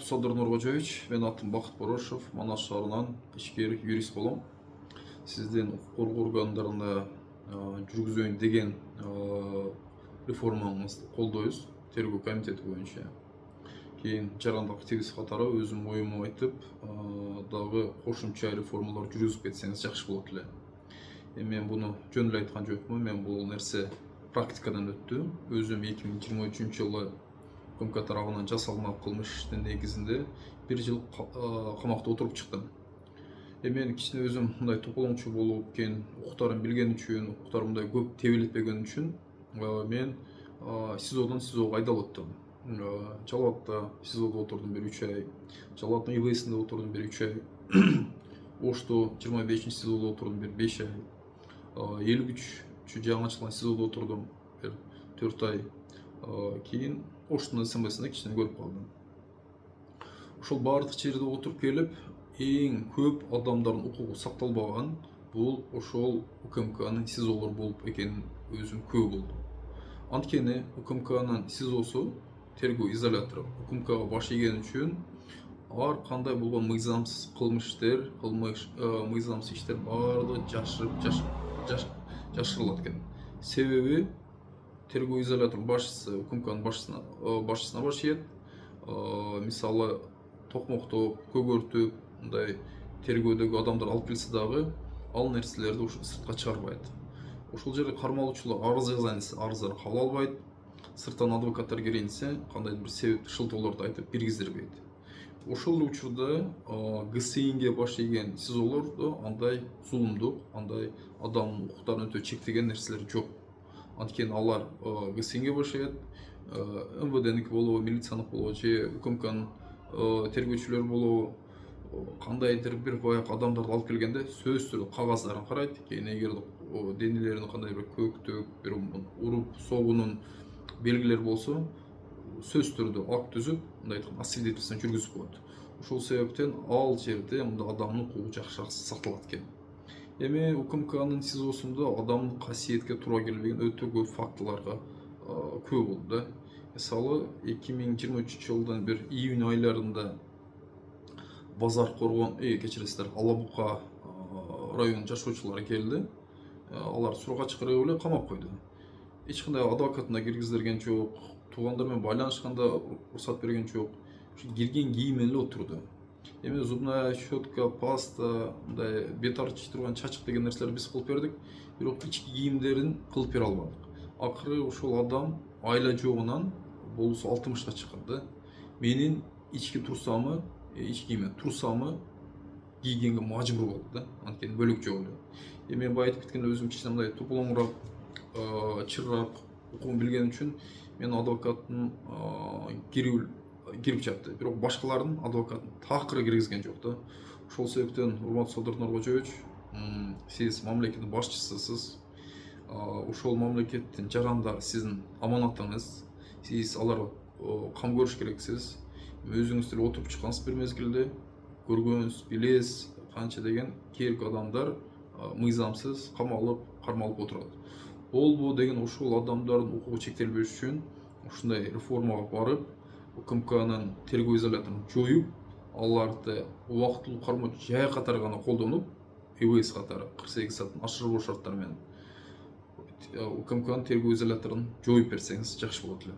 Содыр Нургожевич, мен атым Бақыт Борошев, Манас шаарынан ишкер юрист болом. Сизден укук коргоо органдарында жүргүзөйүн деген реформаңызды колдойбуз, тергөө комитети боюнча. Кийин жарандык активист катары өзүм оюмду айтып, дагы кошумча реформалар жүргүзүп кетсеңиз жакшы болот эле. Мен буну жөн эле айткан жокмун, мен бул нерсе практикадан өттү. Өзүм 2023 жылы УКМК тарабынан жасалган кылмыштын негизинде 1 жыл камакта отуруп чыктым. Мен кичине өзүм мындай тополоңчу болуп, кийин укуктарын билген үчүн, укуктарымдай көп тебелетпеген үчүн мен СИЗОдон СИЗОго айдалып өттүм. Жалал Абадта СИЗОдо отурдум 1-3 ай, Жалал Абадтын ИВСинде отурдум 1-3 ай, Ошто 25 СИЗОдо отурдум 5 ай, Эл күч жаңы ачылган СИЗОдо отурдум 4 ай. Кийин Оштун СМСине кичине көрүп калдым. Ошол баардык жерде отуруп келип, эң көп адамдардын укугу сакталбаган бул ошол УКМКнын СИЗОлору болуп экенин өзүм күбө болдум. Анткени УКМКнын СИЗОсу тергөө изолятору УКМКга баш ийген үчүн ар кандай болгон мыйзамсыз кылмыштар, мыйзамсыз иштер баардыгы жашырылат экен. Себеби тергөө изоляторунун башчысы УКМКнын башчысына баш ийет. Мисалы токмоктоп, көгөртүп, мындай тергөөдөгү адамдар алып келсе дагы ал нерселерди сыртка чыгарбайт. Ошол жерде кармалуучулар арыз жазган арыздар кабыл албайт. Сырттан адвокаттар кирейин десе, кандайдыр бир себептик шылтоолорду айтып киргиздирбейт. Ошол учурда ГСИНге баш ийген СИЗОлордо андай зулумдук, андай адамдын укуктарын өтө чектеген нерселер жок. Анткени алар ГСИНге баш ийет, МВДники болобу, милицияныкы болобу, же УКМКнын тергөөчүлөр болобу, кандайдыр бир баягы адамдарды алып келгенде сөзсүз түрдө кагаздарын карайт. Кийин эгер денелеринде кандай бир көктөк, бир уруп согуунун белгилери болсо, сөзсүз түрдө акт түзүп, мындай айтканда освидетельствование жүргүзүп коет. Ошол себептен ал жерде мындай адамдын укугу жакшы сакталат экен. Эми УКМКнын СИЗОсунда адамдын касиетке туура келбеген өтө көп фактыларга күбө болду да. Мисалы 2023 жылдын бир июнь айларында Базар Коргон, кечиресиздер, Ала Бука районунун жашоочулары келди. Алар суракка чакырып эле камап койду. Эч кандай адвокатына киргиздирген жок, туугандар менен байланышканда уруксат берген жок. Ушу кирген кийим менен эле отурду. Эми зубная щетка, паста, мындай бет арчый турган чачык деген нерселерди биз кылып бердик, бирок ички кийимдерин кылып бере албадык. Акыры ошол адам айла жогунан болсо 60ка чыккан да. Менин ички турсамы, ички кийиме турсамы кийгенге мажбур болду да. Анткени бөлөк жок эле. Мен бая айтып кеткендей өзүм кичине мындай тополоңураак, чырыраак укугун билген үчүн мен адвокаттын кирип жатты. Бирок башкалардын адвокатын такыр киргизген жок да. Ошол себептен урматтуу Содыр Нургожевич, сиз мамлекеттин башчысысыз. Ошол мамлекеттин жарандары сиздин аманатыңыз. Сиз аларга кам көрүш керексиз. Өзүңүз деле отуруп чыккансыз бир мезгилде, көргөнсүз, билесиз канча деген керк адамдар мыйзамсыз камалып, кармалып отурат. Болбу деген ошол адамдардын укугу чектелбеш үчүн ушундай реформага барып, УКМКнын тергөө изоляторун жоюп, аларды убактылуу кармоо жай катары гана колдонуп, ИВС катары 48 сааттын ашырылбоо шарттары менен УКМКнын тергөө изоляторун жоюп берсеңиз жакшы болот эле.